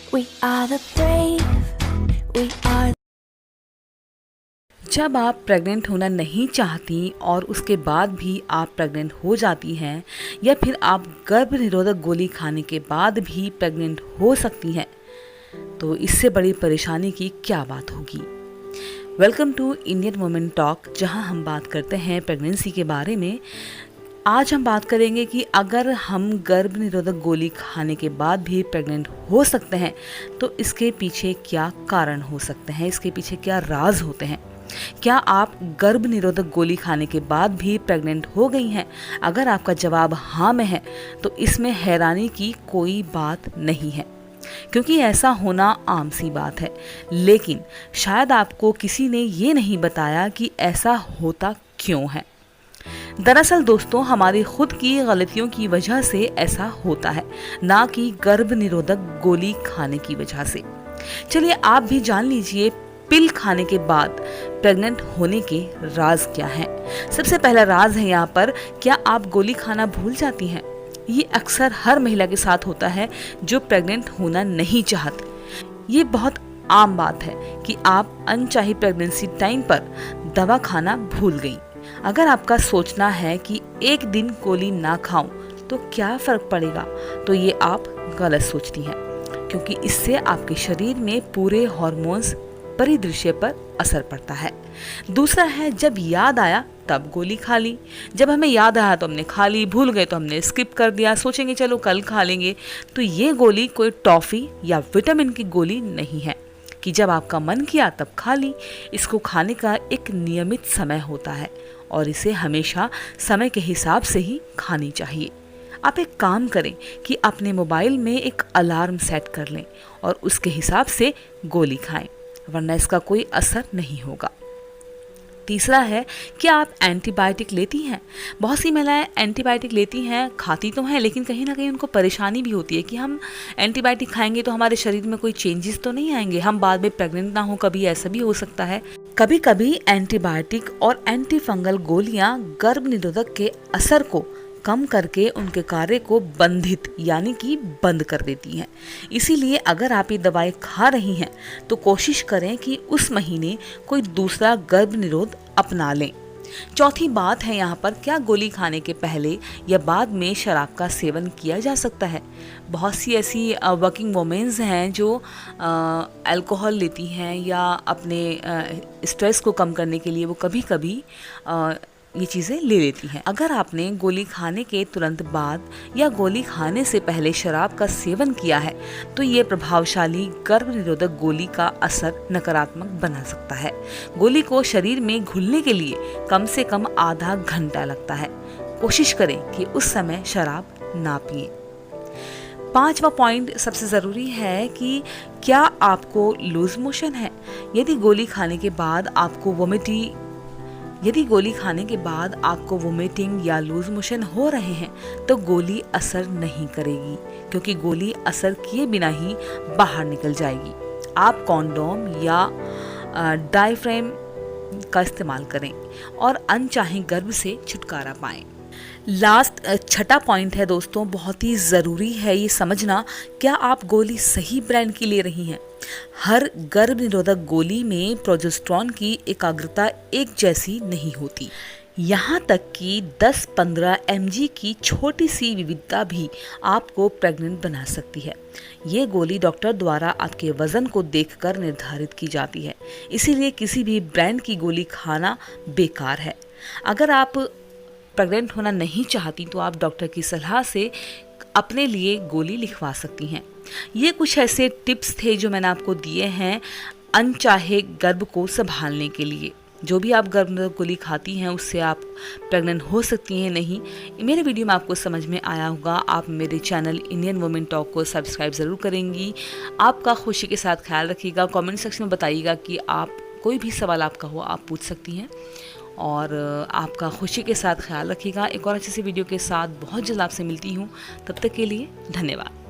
We are the brave. We are. जब आप pregnant होना नहीं चाहती और उसके बाद भी आप प्रेग्नेंट हो जाती हैं या फिर आप गर्भ निरोधक गोली खाने के बाद भी प्रेग्नेंट हो सकती हैं, तो इससे बड़ी परेशानी की क्या बात होगी। Welcome to Indian women talk, जहां हम बात करते हैं प्रेगनेंसी के बारे में। आज हम बात करेंगे कि अगर हम गर्भ निरोधक गोली खाने के बाद भी प्रेग्नेंट हो सकते हैं तो इसके पीछे क्या कारण हो सकते हैं, इसके पीछे क्या राज होते हैं। क्या आप गर्भ निरोधक गोली खाने के बाद भी प्रेग्नेंट हो गई हैं? अगर आपका जवाब हाँ में है तो इसमें हैरानी की कोई बात नहीं है, क्योंकि ऐसा होना आम सी बात है। लेकिन शायद आपको किसी ने ये नहीं बताया कि ऐसा होता क्यों है। दरअसल दोस्तों, हमारी खुद की गलतियों की वजह से ऐसा होता है, ना कि गर्भ निरोधक गोली खाने की वजह से। चलिए आप भी जान लीजिए पिल खाने के बाद प्रेग्नेंट होने के राज क्या हैं। सबसे पहला राज है यहाँ पर, क्या आप गोली खाना भूल जाती हैं। ये अक्सर हर महिला के साथ होता है जो प्रेग्नेंट होना नहीं चाहती। ये बहुत आम बात है कि आप अनचाही प्रेगनेंसी टाइम पर दवा खाना भूल गई। अगर आपका सोचना है कि एक दिन गोली ना खाऊं तो क्या फर्क पड़ेगा, तो ये आप गलत सोचती हैं, क्योंकि इससे आपके शरीर में पूरे हार्मोन्स परिदृश्य पर असर पड़ता है। दूसरा है, जब याद आया तब गोली खा ली। जब हमें याद आया तो हमने खा ली, भूल गए तो हमने स्किप कर दिया, सोचेंगे चलो कल खा लेंगे। तो ये गोली कोई टॉफ़ी या विटामिन की गोली नहीं है कि जब आपका मन किया तब खा ली। इसको खाने का एक नियमित समय होता है और इसे हमेशा समय के हिसाब से ही खानी चाहिए। आप एक काम करें कि अपने मोबाइल में एक अलार्म सेट कर लें और उसके हिसाब से गोली खाएं, वरना इसका कोई असर नहीं होगा। तीसरा है, क्या आप एंटीबायोटिक लेती हैं। बहुत सी महिलाएं एंटीबायोटिक लेती हैं, खाती तो हैं, लेकिन कहीं ना कहीं उनको परेशानी भी होती है कि हम एंटीबायोटिक खाएंगे तो हमारे शरीर में कोई चेंजेस तो नहीं आएंगे, हम बाद में प्रेग्नेंट ना हो। कभी ऐसा भी हो सकता है। कभी कभी एंटीबायोटिक और एंटी फंगल गोलियां गर्भ निरोधक के असर को कम करके उनके कार्य को बंधित यानी कि बंद कर देती हैं। इसीलिए अगर आप ये दवाई खा रही हैं तो कोशिश करें कि उस महीने कोई दूसरा गर्भ निरोध अपना लें। चौथी बात है यहाँ पर, क्या गोली खाने के पहले या बाद में शराब का सेवन किया जा सकता है। बहुत सी ऐसी वर्किंग वुमेन्स हैं जो अल्कोहल लेती हैं या अपने स्ट्रेस को कम करने के लिए वो कभी कभी ये चीज़ें ले लेती हैं। अगर आपने गोली खाने के तुरंत बाद या गोली खाने से पहले शराब का सेवन किया है तो ये प्रभावशाली गर्भ निरोधक गोली का असर नकारात्मक बना सकता है। गोली को शरीर में घुलने के लिए कम से कम आधा घंटा लगता है। कोशिश करें कि उस समय शराब ना पिएं। पांचवा पॉइंट सबसे ज़रूरी है कि क्या आपको लूज मोशन है। यदि गोली खाने के बाद आपको वोमिटिंग या लूज मोशन हो रहे हैं तो गोली असर नहीं करेगी, क्योंकि गोली असर किए बिना ही बाहर निकल जाएगी। आप कॉन्डोम या डायफ्रेम का इस्तेमाल करें और अनचाहे गर्भ से छुटकारा पाएं। लास्ट छठा पॉइंट है दोस्तों, बहुत ही ज़रूरी है ये समझना, क्या आप गोली सही ब्रांड की ले रही हैं। हर गर्भ निरोधक गोली में प्रोजेस्टेरॉन की एकाग्रता एक जैसी नहीं होती। यहाँ तक कि 10-15 mg की छोटी सी विविधता भी आपको प्रेग्नेंट बना सकती है। ये गोली डॉक्टर द्वारा आपके वजन को देखकर निर्धारित की जाती है, इसीलिए किसी भी ब्रांड की गोली खाना बेकार है। अगर आप प्रेग्नेंट होना नहीं चाहती तो आप डॉक्टर की सलाह से अपने लिए गोली लिखवा सकती हैं। ये कुछ ऐसे टिप्स थे जो मैंने आपको दिए हैं अनचाहे गर्भ को संभालने के लिए। जो भी आप गर्भ निरोधक गोली खाती हैं उससे आप प्रेग्नेंट हो सकती हैं नहीं। मेरे वीडियो में आपको समझ में आया होगा। आप मेरे चैनल इंडियन वुमेन टॉक को सब्सक्राइब ज़रूर करेंगी। आपका खुशी के साथ ख्याल रखिएगा। कमेंट सेक्शन में बताइएगा कि आप कोई भी सवाल आपका हो आप पूछ सकती हैं, और आपका खुशी के साथ ख्याल रखिएगा। एक और अच्छी सी वीडियो के साथ बहुत जल्द आपसे मिलती हूँ। तब तक के लिए धन्यवाद।